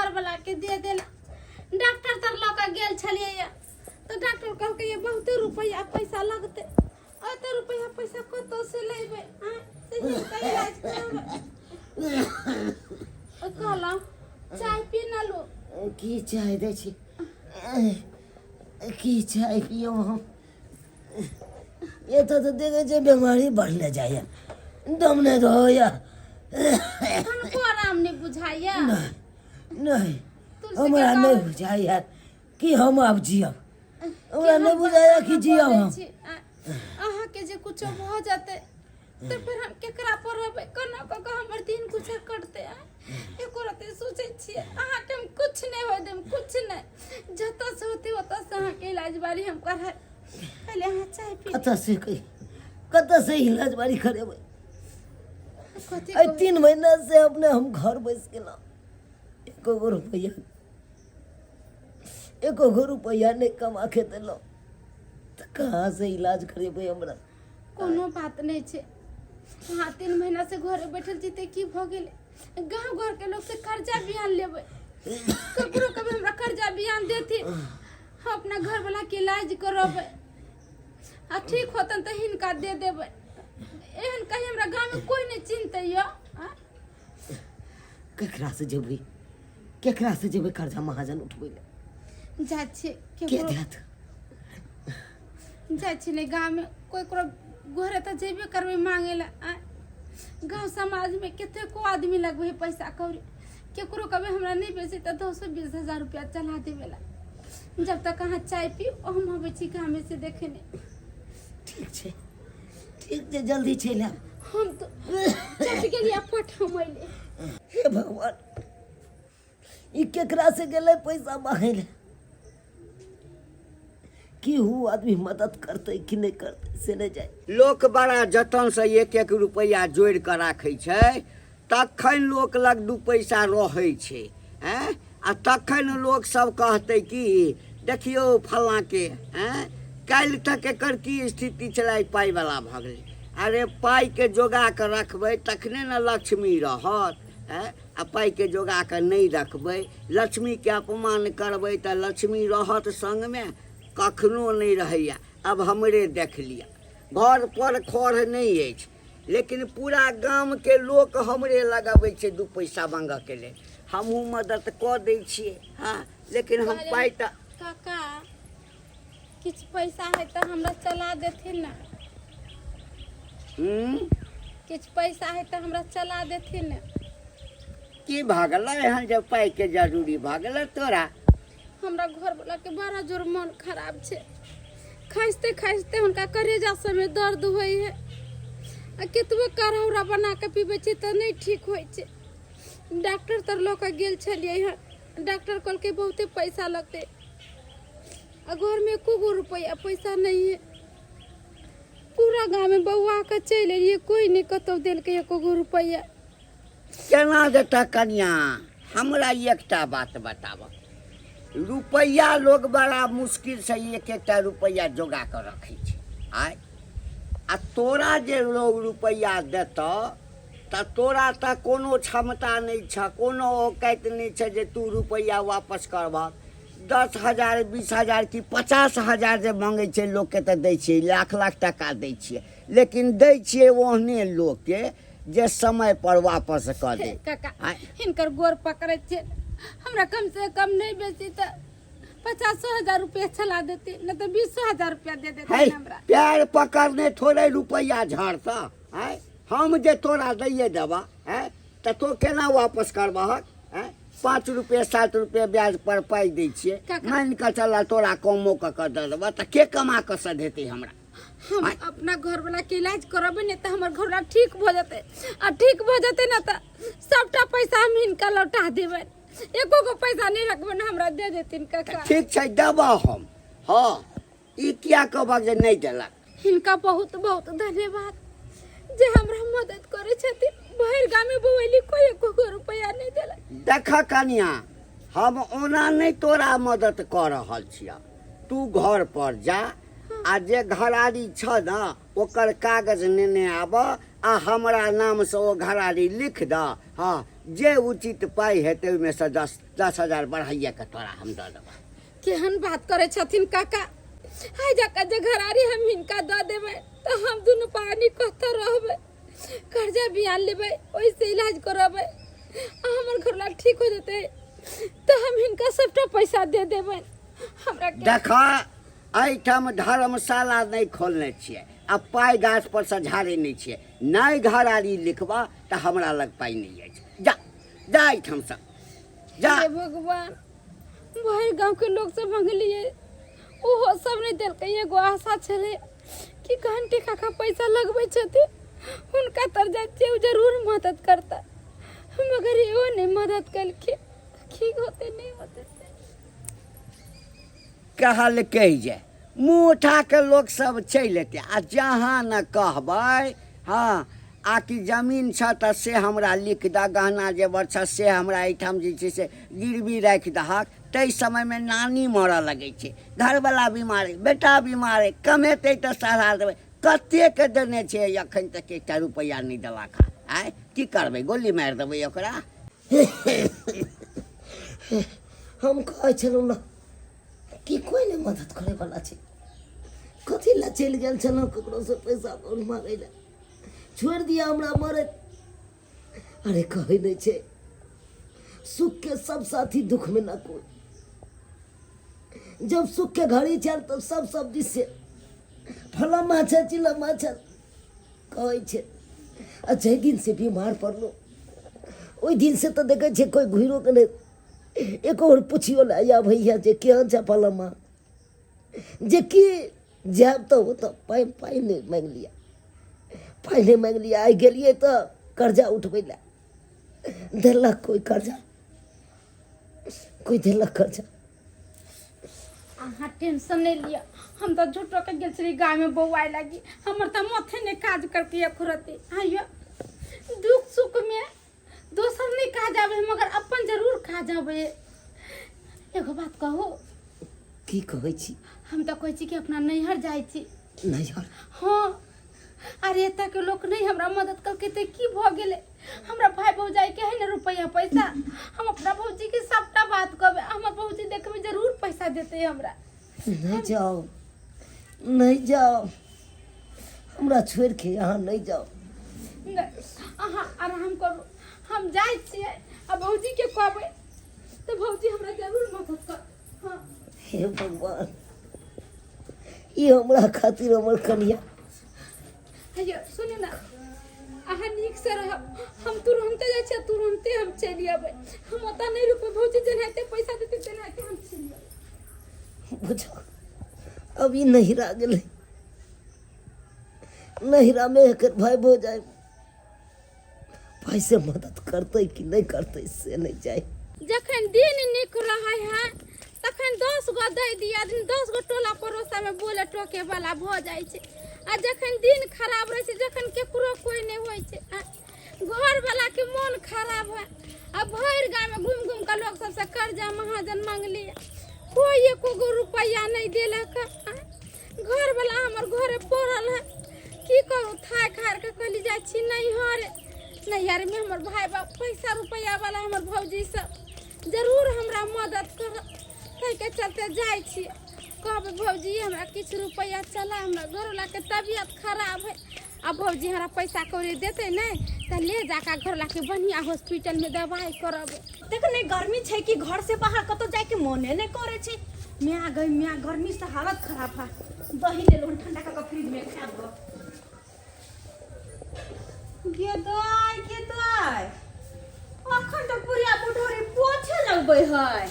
घर वाला के दे देला। डॉक्टर तर लका गेल छलिए तो डॉक्टर कहलकै ये बहुत रुपया पैसा लगते। अते रुपया पैसा कतो से लेबे से इलाज करबे। कहला चाय पी ना लो। की चाय दे छी की चाय पियो हम ये तो देखे जे बीमारी बढ़ले जाए दम नहीं दो या हमको आराम नहीं बुझाइया। नहीं हमरा नहीं बुझाया कि हम अब जियब हमरा नहीं बुझाया कि जियब हम अहाँ के जे कुछ हो जाते तो फिर हम केकरा पर रहबे कना क हमर दिन कुछ कटते एको राते सोचै छियै अहाँ के हम कुछ नहीं हो देम कुछ नहीं जत से होते ओत से अहाँ के इलाज बारी हम कराय पहले अहाँ चाय पी कत से इलाज बारी करेबै। 3 महीना से अपने हम घर बैस गेल एको गो रुपया नहीं कमा के दिलो तो कहाँ से इलाज करेबै हमरा। कोनो बात नहीं छे हाँ 3 महीना से घरे बैठल जीते की भ गेले गांव घर के लोग से कर्जा बियान लेबै ककरो कभी हमरा कर्जा बियान देथि हम अपना घर वाला के इलाज करबै आ ठीक होतन त हिनका दे देबै। एहन कहीं हमरा गांव में कोई नहीं चिंतै यो केकरा से जेबै कर्जा महाजन उठबै ले जा छे के देत जा छे ने गांव में कोई करो घरे त जेबे करबै मांगे ला गांव समाज में केते को आदमी लगबै पैसा कौड़ी केकरो कभी हमरा नहीं बेसी त 220 हजार रुपया चला देवेला। जब तक अहाँ चाय पी हम आबै छी गांव में से देखे ने। ठीक छे जल्दी चल हम तो चल के लिया पठमैले। हे भगवान ई केकरा से गेले पैसा मांगे ले की हु आदमी मदद करते कि नहीं करते से नहीं जाए। लोक बड़ा जतन से 1-1 रुपया जोड़ के राखे छै तखन लोक लग 2 पैसा रहे छै हैं आ तखन लोक सब कहते कि देखियो फल्ला के हैं काल तक एकर की स्थिति चलाई पाई वाला भ गेलै। अरे पाई के जोगा के रखबै तखने न लक्ष्मी रहत हैं आ पाई के जोगा के नहीं रखबै लक्ष्मी के अपमान करबै त लक्ष्मी रहत संग में कखनो नहीं रहैया। अब हमरे देख लिया घर पर खर नहीं अछि लेकिन पूरा गांव के लोग हमरे लगाबै छै 2 पैसा मांग के ले हमहू मदद क दै छियै हाँ लेकिन हम पाई त काका किछ पैसा है तो हमरा चला देथिन ना। किछ पैसा है तो हमरा चला देथिन ना। की भागला यहाँ जब पाई के जरूरी भागला तोरा हमरा घर वाला के बड़ा जोर मन खराब छे खाइते खाइते उनका करेजा सब में दर्द होई है आ केतबो करौरा बना के पीबे छी त नहीं ठीक होई छे। डॉक्टर तर लोक गेल छलिए है डॉक्टर कहल के बहुते पैसा लगते आ घर में एको गो रुपया पैसा नहीं है। पूरा गांव में बउआ के चल एलिए कोई नहीं कतो देल के एको गो रुपया। केना देता कन्या हमरा एकटा बात बताब रुपया लोग बड़ा मुश्किल से 1-1 रुपया जोगा के रखे छै आय आ तोरा जे लोग रुपया देत त तोरा त कोनो क्षमता नहीं छ कोनो औकात नहीं छ जे तू रुपया वापस करबा। 10,000 20,000 की 50,000 जे मांगे छै लोग के त दै छियै लाख टका दै छियै लेकिन दै छियै ओहने लोग के जे समय पर वापस कर दे। काका हिनकर गोर पकड़े छे हमरा कम से कम नहीं बेसी त 50,000 रुपया चला देते न तो 20,000 रुपया दे देते हमरा। प्यार पकड़ने थोड़े रुपया झाड़ता है हम जे तोरा दैये देबा है त तो केना वापस करबहक है 5 रुपया 7 रुपया ब्याज पर पाई दै छियै मान के चला तोरा कमो के देबा त के कमा के सधेते हमरा। हम अपना घर वाला के इलाज करबे ने त हमर घर वाला ठीक भ जते आ ठीक भ जते न त सबटा पैसा हम इनका लौटा देबे एको को पैसा नहीं रखबे न हमरा दे देतिन काका। ठीक छै देबा हम हां ई किया कहबा जे नहीं देलक। इनका बहुत बहुत धन्यवाद जे हमरा मदद करे छथिन भर गांव में बोली कोई एको रुपया नहीं देलक। देख कन्या हम ओना नहीं तोरा मदद कर रहल छिया तू घर पर जा आ जे घरारी छ ना ओकर कागज नेने आब आ हमरा नाम से ओ घरारी लिख द हाँ जे उचित पाई हेतै ओहिमे से 10,000 बढ़ाइए के तोरा हम दऽ देबऽ। केहन बात करे छथिन काका। हाय जाका जे घरारी हम हिनका दऽ देबै तो हम दुनू पानी कहते रहबै, कर्जा बियान लेबै, ओइसे इलाज करबै, हमर घरला ठीक हो जेतै तो हम हिनका सबटा पैसा दे देबै। हमरा देखा एहिठाम धर्मशाला नहीं खोलने छियै आ पाई गाछ पर से झाड़े नहीं छियै। नहीं घरारी लिखबा तो हमरा लग पाई नहीं अछि। जा जा एहिठाम से जा। हे भगवान, भरि गांव के लोग से मंगलिए, ओहो सब नहीं देलकै। एगो आशा छलै कि घंटे काका पैसा लगबै छथिन, हुनका तर जाइए जरूर मदद करता, मगर एहो नहीं मदद कलखिन। की होते नहीं होते कहल कहि जाए मुँह उठा के लोग सब चलि अयतै आ जहाँ न कहबै हाँ आकि जमीन छ तऽ से हमरा लिख दऽ, गहना जेवर छ से हमरा एहिठाम जे छै से गिरवी राखि दहक। ताहि समयमे नानी मरऽ लगै छै, घरवला बीमार अइ, बेटा बीमार अइ, कमेतै तऽ सहारा देबै। कतेक देने छै एखन तक 1 रुपैया नहि देलक। आँय की करबै, गोली मारि देबै ओकरा। हम कहै छलहुँ ने कि कोई नहीं मदद करे वाला छै, कथी ला चलि गेल छलहुँ ककरो से पैसा कौन मांगे ला, छोड़ दिया हमरा मरे। अरे कहै नहीं छै सुख के सब साथी दुख में ना कोई। जब सुख के घड़ी चल तब सब दिस से फलमा छै चिलमा छै कहै छै। आ जाहि दिन से बीमार पड़लो ओहि दिन से तो देखे छै कोई घुरो के नहीं एक और पूछियो ला या भैया जे केहन छै फलमा, जे कि जाब तो वो तो पाई नहीं मांग लिया, पाई नहीं मांग लिया। आई गेलिए तो कर्जा उठबै ला, देलक कोई कर्जा, कोई देलक कर्जा। अहाँ टेंशन नहीं लिया, हम तो झूठो के गेल छली गाय में बौआए लगी, हमर तो माथे ने काज करके खुरती। आइयो दुख सुख में दोसर नहीं कहा जावे मगर अपन जरूर कहा जावे। एगो बात कहो। की कहै छी? हम तो कहै छी कि अपना नैहर जाइ छी। नैहर? हाँ, अरे एतऽ के लोग नहीं हमरा मदद करके ते की भ गेले। हमरा भाई भौजाई के है ना रुपया पैसा, हम अपना भौजी के सबटा बात कहबे, हमर भौजी देखबे जरूर पैसा देते हमरा। नहीं जाओ, नहीं जाओ, हमरा छोड़ के यहाँ नहीं जाओ। अहाँ आराम करू, हम जाइ छियै आ भौजी के कहबै तो भौजी हमरा जरूर मदद कर। हाँ हे भगवान, ये हमरा खातिर हमर कन्या। अयो सुने ना, अहाँ नीक से रहब, हम तुरंते जाइ छियै, तुरंते हम चलि अबै। हम ओतऽ नहीं रुकबै, भौजी जेनाहिते पैसा देते तेनाहिते हम चलि अबै। बुझो अभी नहिरा गेलै, नहिरा में एकर भाई भौजाई भाई से मदद करते कि नहीं करते से नहीं जाए। जखन दिन निक रहा है तखन 10 गो दे दिया, 10 गो टोला पड़ोसा में बोले टोके वाला भ जाय छै। आ जखन दिन खराब रहे छै, जखन केकरो कोई नहीं होय छै, घर वाला के मन खराब है। आ भर गाँव में घूम घूम के लोग सबसे कर्जा महाजन मांग लिया, कोई एको गो रुपया नहीं देलक। घर वाला हमर घरे पड़ल है, की करू थाक हार के कहली जाइ छी नैहर में हमर भाई बाप पैसा रुपया वाला हमर भौजी सब जरूर हमरा मदद कर। ताहि के चलते जाइ छी, कहबै भौजी हमरा किछु रुपया चला, हमरा घरवाला के तबियत खराब है। आ भौजी हमरा पैसा कौड़ी देते नहीं तो ले जाकर घरवाला के बढ़िया हॉस्पिटल में दवाई करबै। देख नहीं गर्मी छै कि घर से बाहर कतो जाए के मने नहीं करे छै। मैं आ गई, मैं गर्मी से हालत खराब है। दही ले लो ठंडा का फ्रिज में खाबो। गेदाय अखन तो पूरा बुढ़ोरी पोछे लगबै है,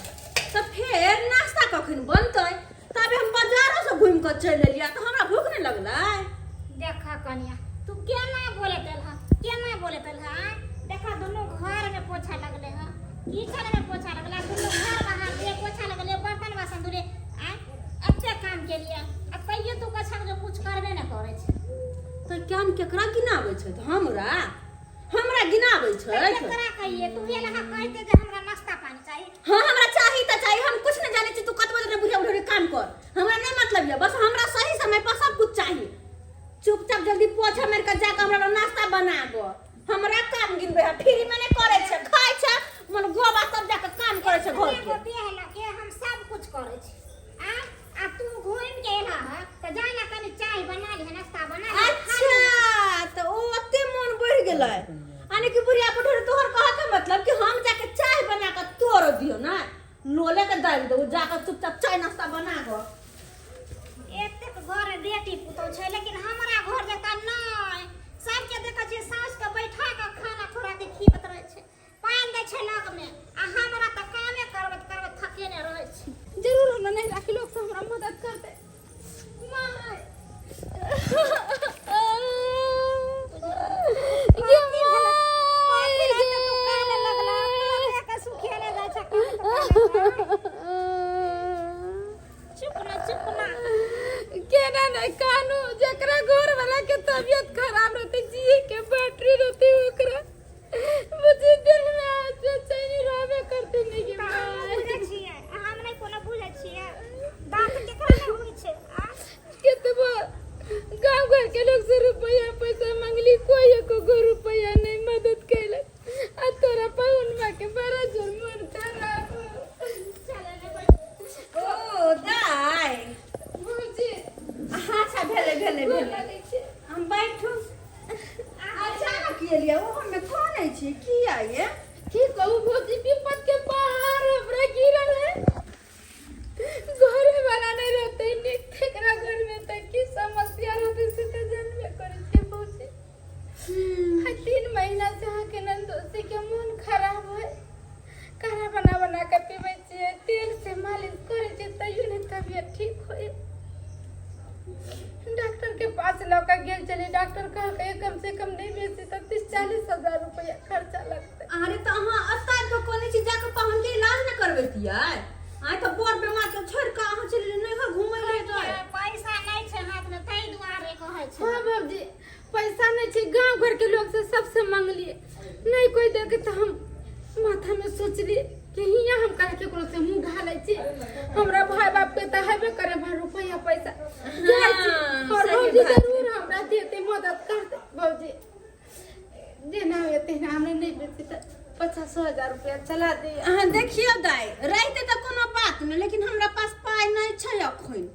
तो फिर नाश्ता कखन बनतै? तबे हम बाजारों से घूम कर चल एलिया, तो हमरा भूख नहीं लगलै। देखा कन्या, तू क्या नहीं बोले तलहा, क्या नहीं बोले तलहा? देखा दोनों घर में पोछा लगले है, किचन में पोछा लगला, दोनों घर बाहर दिए पोछा लगले, बर्तन बासन धुले, एते काम के लिए अब कहियो तू कछा जो कुछ करबे न करे छै। तो क्या हम केकरा गिनाबै छै? तो हमरा गिनाबै छै। केकरा कहिए तू ये लहा कहते जे हमरा नाश्ता पानी चाहिए। हाँ हमरा चाहिए तो चाहिए, हम कुछ नहीं जाने छी। तू कतबो देर बुढ़िया बुढ़िया काम कर, हमरा नहीं मतलब ये, बस हमरा सही समय पर सब कुछ चाहिए। चुपचाप जल्दी पोछा मार के जाके हमरा नाश्ता बना दो। हमरा काम गिनबे है, फ्री में नहीं करे छै, खाए ना लोले के दाबि दो जाकर चुपचाप चाय नाश्ता बना गो। एतेक घर बेटी पुतौ छै लेकिन हमरा घर जका नहि। सबके देखै छियै सास के बैठा के खाना थोड़ा के खीबत रहै छै, पानि दै छै लग में, आ हमरा त कामे करबत करबत थकेने रहै छी। जरूर हमरा नहीं राखी लोग से हमरा मदद कर दे माय। केना नहीं कानू जकरा घर वाला के तबीयत खराब रहते जिए के बैटरी रहती ओकरा मुझे दिल में आज चैन रहबे करते नहीं के बुझै छियै हम नहीं कोनो बुझै छियै बात केकरा नहीं होइ छै। कितबो गांव घर के लोग से रुपया पैसा मांगली कोई एको रुपया नहीं मदद कैले आ तोरा पाउन मां के बड़ा जोर मन खराब ओ दाई भौजी अच्छा भेले हम बैठू। अचानक के लिए वो हमें कौन है छी किया ये की कहू भौजी विपत के पहाड़ हमरा गिरल है घर वाला नहीं रहते निकरा घर में तक की समस्या रहते से तो जन्मे करे के भौजी। 3 महीना से हाँ के नंदोसी के मन खराब है काढ़ा बना बना के पीवे छिए तेल से मालिश करे छिए तैयो नहीं तबीयत ठीक होए। डॉक्टर के पास लौका गेल चले डॉक्टर कहा के कम से कम नहीं बेसी तो 30-40 हजार रुपया खर्चा लगते। अरे तो अहाँ अत्ता तो कोने चीज जाके पाहुन के इलाज न करबेतियै आ तो बड़ बीमार के छोड़ के अहाँ चली नहीं हो घूमे ले तो पैसा नहीं छै हाथ में तै दुआरे कहै छै। हाँ बाबूजी पैसा नहीं छे गांव घर के लोग से सबसे मांग लिए नहीं कोई दे के तो हम माथा में सोच लिए कि हिया हम कह के करो से मुंह ढालै छी हमरा भाई बाप के त हेबे करे भर रुपया पैसा जाय छी और भौजी जरूर हमरा देते मदद कर दे भौजी देना होते ना हमने नहीं बेची तो 50,000 रुपया चला दे। अहाँ देखियो दाई रहते तो कोनो बात नहीं लेकिन हमरा पास पाई नहीं छै अखन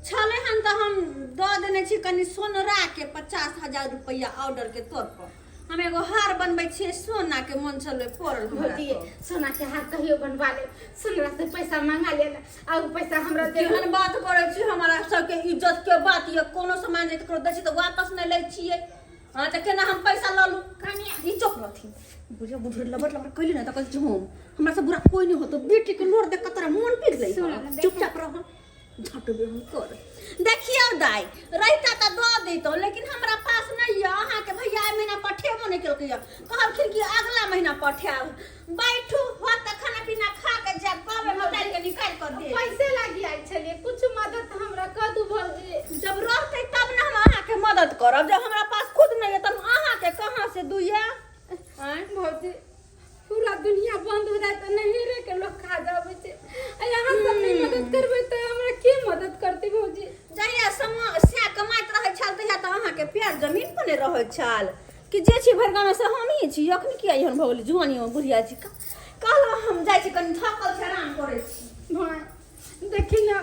छले हन तो हम द देने छी कनी सोनरा के 50,000 रुपया ऑर्डर के तौर पर हम एगो हार बनबै छियै सोना के मन छले पड़ल भौजी सोना के हार कहियो बनवा ले सोना से पैसा मांगा लेना आ उ पैसा हमरा दे। केहन बात करै छी हमरा सबके इज्जत के बात ये कोनो सामान जे ककरो दै छी तो वापस नहीं लै छियै। हां त केना हम पैसा ल लू कनिया ई चुप रहथिन बुझे बुझे लबट लबट कइली ना त कहै छी हम हमरा से बुरा कोई नहीं होतो बेटी के लोर देख के तोरा मन पीट गई चुपचाप रह झटबे हम कर। देखियो दाई रहता त द देतो लेकिन हमरा पास नहीं है अहाँ के भैया महीना पठेबो नहीं केलकै कहलखिन कि अगला महीना पठाब बैठू हो त खाना पीना खा के जा कहबे मोबाइल के निकाल कर दे पैसे लागी आई छलिए कुछ मदद हमरा कर दू भौजी। जब रहते तब ना हम अहाँ के मदद करब जब हमरा पास खुद नहीं है तब अहाँ के कहां से दुइया भौजी पूरा दुनिया बंद हो जाए तो नहीं रे के लोग खा जावे छे आ यहाँ सब नहीं मदद करबे तो हमरा के मदद करती भौजी। जहिया समस्या कमाइत रहे छल तहिया तो अहाँ के प्यार जमीन पर नहीं रहे छल कि जे छी भर गांव से हम ही छी अखन किया एहन भगली जुआनी में बुढ़िया छी कहला हम जाय छी कनी थकल छै आराम करे छी। भाई देखियो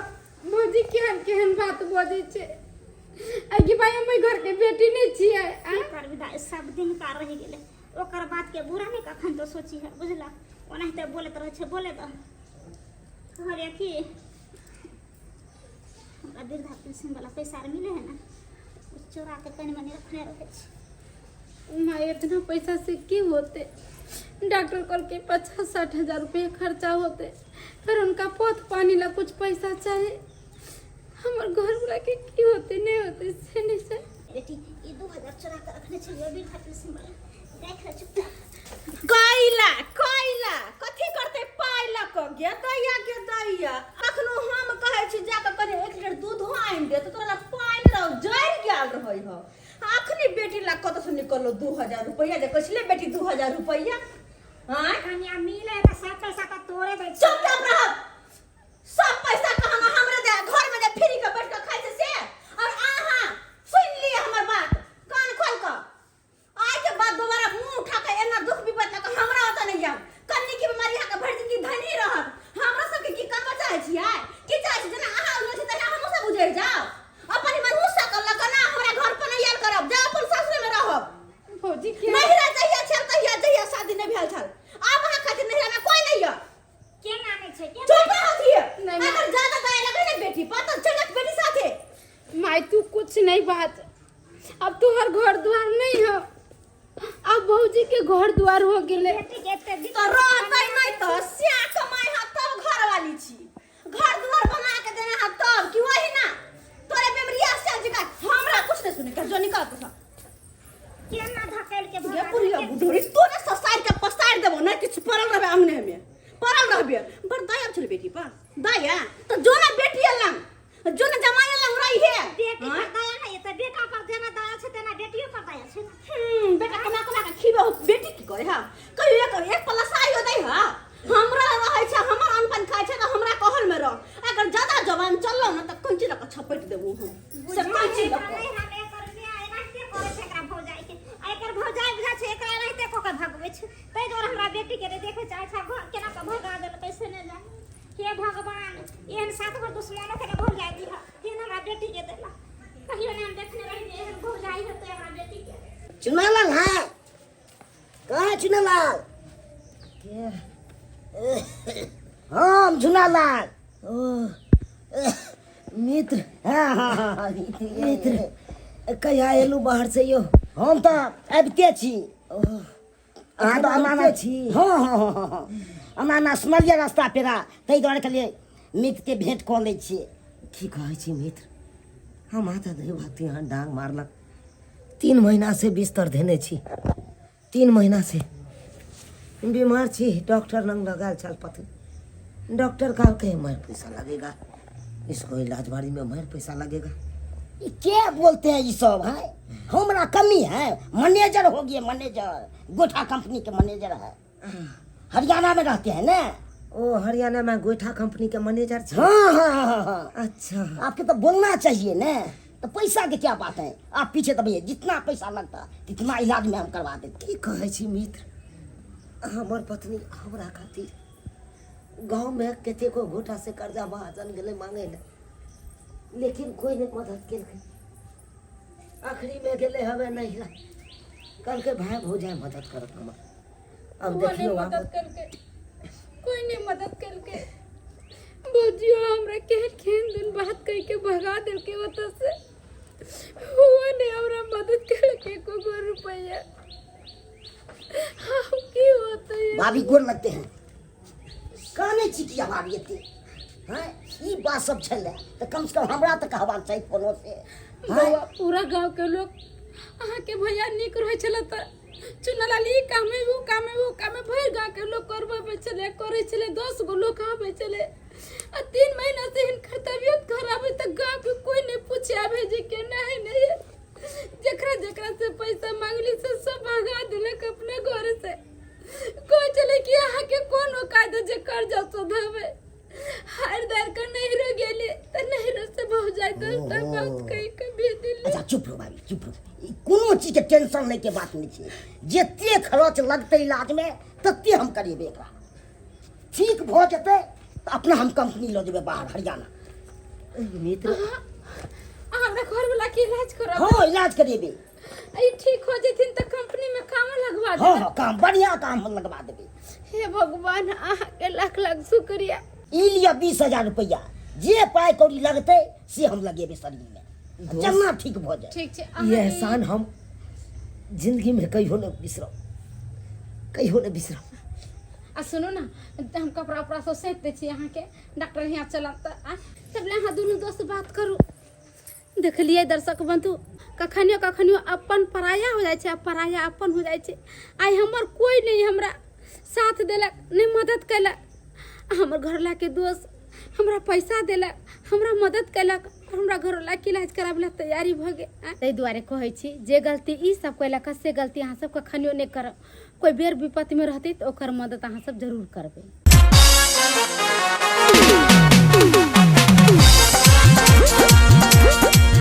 भौजी केहन बात बोलै छे आ कि भाई हम घर के बेटी नहीं छिए कर विदा सब दिन का रह गेले ओकर बात के बुरा नहीं कखन तो सोची है बुझला ओनाहिते बोलत रहे छै बोले द कहले कि हमरा वृद्धा पेंशन वाला पैसा मिले है ना चोरा के कनी मनी रखने रहे छी। माँ इतना पैसा से की होते डॉक्टर कल के 50-60 हजार रुपये खर्चा होते फिर उनका पोत पानी ला कुछ पैसा चाहिए हमारे घर वाला के की होते नहीं होते से नहीं से बेटी ये 2000 चोरा के रखने छी वृद्धा पेंशन वाला देख ले चुपचाप कैला कथी करते पाइला क गे दैया के दैया अखनो हम कहै छी जाके कनी 1 लीटर दूध आइन दे तो तोरा पाइन रह जइर गेल रहै ह अखनी बेटी ला कत से निकललो 2000 रुपया जे कहले बेटी 2000 रुपया हां कन्या मिले त सब पैसा त तोरे दे चुपचाप रह सब पैसा कहना हमरे दे घर में जे फ्री के बैठ के खाइ छै से और आहा सुन लिए हमर बात कान खोल के आज के बाद दोबारा मुंह उठा के एना दुख विपत लगा हमरा होता नहीं जाब कन्नी की बीमारी हा के भर जिंदगी धनी रहत हमरा सब के की करबा चाहे छियै की चाहे छी जना अहाँ उलो छी तना हम सब बुझै जाओ अपन मन मुसा कर लगा ना हमरा घर पर नहीं आयल करब जा अपन ससुर में रहब भौजी के नहीं रह चाहिए छल तहिया जहिया शादी नहीं भेल छल आब अहाँ खातिर नहीं में कोई नहीं है केना नहीं छै के चुप रहती है नहीं, अगर ज्यादा दया लगे ना बेटी पता चलत बेटी साथे माई तू कुछ नहीं बात, अब तू हर घर द्वार नहीं हो, अब भौजी के घर द्वार हो गेले। बेटी के एते दिक्कत तो रहतै नहीं तो सिया कमाई हा तब घर वाली छी, घर द्वार बना के देना हा तब कि वही ना तोरे बेमरिया से जगह हमरा कुछ नहीं सुने कर जो निकाल तो के ना धकेल के ये भगा पुरिया बुढ़ी तो ने ससार के पसार देबो ना किछ पड़ल रहबे अंगने में पड़ल रहबे बड़ दया चल बेटी पर दया तो जो ना बेटी लंग जो ना जमाई लंग रही है बेटी पर दया नहीं त बेटा पर जेना दया छै तेना बेटियो पर दया छै बेटा कना कना के खीबे बेटी की करे हा कहियो एक पलसाई हो दई हा हमरा रहै छै हमर अनपन खाइ छै त हमरा कहल में रह अगर ज्यादा जवान चललो ना त कंची लक छपट देबो हम से कंची लक नहीं हम एकर बियाह एनाहिते करे छै एकरा भौजाई के एकर भौजाई बुझा छै एकरा एनाहिते क के भगबै छै तै दुआरे हमरा बेटी के देखे छै अच्छा घर केना के भगा देल कैसे नै जाने हे भगवान एहन सात गो दुश्मनों के भौजाई दिहा केना हमरा बेटी के देला कहियो नै हम देखने रही जे एहन भौजाई हेतै हमरा बेटी के। चुनालाल है कहाँ है चुनालाल? हम चुनालाल मित्र। हाँ मित्र कहिया एलू बाहर से यो? हम तो अबिते छी। अहाँ तो अनाना छी? हाँ अनाना सुनलिए रास्ता पेरा ताहि दुआरे कहलिए मित्र के भेंट कऽ लै छियै। की कहै छी मित्र, हम आता दही भाती यहाँ डांग मारलक, 3 महीना से बिस्तर धेने छी, 3 महीना से बीमार छी, डॉक्टर लंग लगाल चल पथे, डॉक्टर कहल के मार पैसा लगेगा, इसको इलाज बाड़ी में मार पैसा लगेगा। ये क्या बोलते हैं ये सब है? हमारा कमी है, मैनेजर हो गए, मैनेजर गोठा कंपनी के मैनेजर है, हरियाणा में रहते हैं ना। ओ हरियाणा में गोठा कंपनी के मैनेजर छे? हाँ। अच्छा आपके तो बोलना चाहिए ना, तो पैसा के क्या बात है, आप पीछे तो भैया जितना पैसा लगता तितना इलाज में हम करवा देते। की कहै छी मित्र, हमर पत्नी हमरा खातिर गाँव में कतेको गोठा से कर्जा महाजन गेले मांगे ले, लेकिन कोई ने मदद केलकै, आखिरी में गेले हवे नहीं कल के भाई भौजाई मदद करत हमर। अब देखियो मदद करके कोई नहीं मदद करके भौजियो हमरा केहन दिन बात कह के भगा देल के ओत से, हुआ ने हमरा मदद करके को रुपया हम की होता है। भाभी गोर लगते हैं कहने छी कि भाभी एते हैं ई बात सब छले तो कम से कम हमरा तो कहबा चाहिए फोनो से। बउआ पूरा गांव के लोग अहाँ के भैया निक रहे छले त चुनलाल ई काम में वो काम में वो काम में भर गांव के लोग करबे चले करे चले, 10 गो लोग आवे चले, 3 महीना से इनकर तबीयत खराब है त गांव के कोई नहीं पूछे आवे जे के नहीं जेकरा जेकरा से पैसा मांगली से सब भगा देलक अपने घर से। कोई चले कि अहाँ के कौन औकात जे कर्जा सुधावे, हर दर का नहीं रह गेले त नहीं रह से बहुत जाए तो बहुत कहीं कभी दिल। अच्छा चुप रहो भाभी चुप रहो, कोनो चीज के टेंशन नहीं के बात नहीं छे, जते खर्च लगते इलाज में तते हम करेबे एकरा, ठीक भ जते तो अपना हम कंपनी लो देबे बाहर हरियाणा। मित्र हमरा घर वाला के इलाज करब। हाँ इलाज करेबे, आई ठीक हो जेथिन त कंपनी में काम लगवा दे। हाँ काम बढ़िया काम हम लगवा देबे। हे भगवान अहाँ के लाख लाख शुक्रिया। ई लिया 20,000 रुपया, जे पाई कौड़ी लगते से हम लगेबे शरीर में, जन्ना ठीक भ जाए। ठीक छे ये एहसान हम जिंदगी में कहियो न बिसरब, कहियो न बिसरब। आ सुनो ना हम कपड़ा उपड़ा सब सेट दे छी अहाँ के, डॉक्टर यहाँ चलत त तब ले अहाँ दोनों दोस्त बात करू। देखलिए दर्शक बंधु कखनियो अपन पराया हो जाए छे, पराया अपन हो जाए छे। आई हमर कोई नहीं हमरा साथ देलक नहीं मदद कैलक, हमर घरला के दोस्त हमरा पैसा देलक, हमरा मदद कैलक, हमरा घरवाला के इलाज कराबे तैयारी भ गेल। ताहि दुआरे कहै छी जे गलती ई सब कैलक से गलती अहाँ सब कखनियो नहीं करब, कोई बेर विपत्ति में रहती तो ओकर मदद अहाँ सब जरूर करबे।